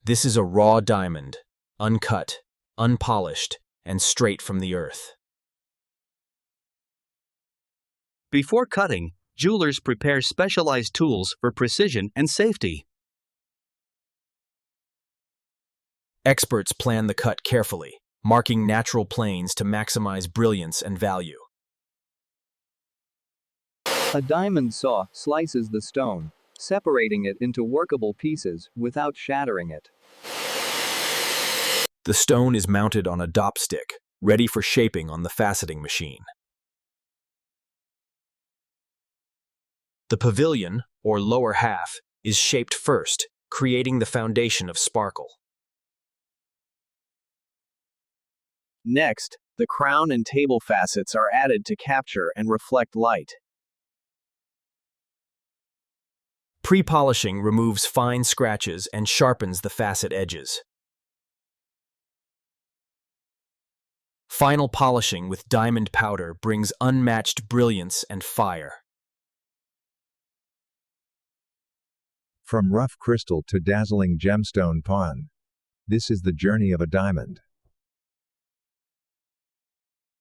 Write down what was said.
This is a raw diamond, uncut, unpolished, and straight from the earth. Before cutting, jewelers prepare specialized tools for precision and safety. Experts plan the cut carefully, marking natural planes to maximize brilliance and value. A diamond saw slices the stone, separating it into workable pieces without shattering it. The stone is mounted on a dopstick, ready for shaping on the faceting machine. The pavilion, or lower half, is shaped first, creating the foundation of sparkle. Next, the crown and table facets are added to capture and reflect light. Pre-polishing removes fine scratches and sharpens the facet edges. Final polishing with diamond powder brings unmatched brilliance and fire. From rough crystal to dazzling gemstone pawn. This is the journey of a diamond.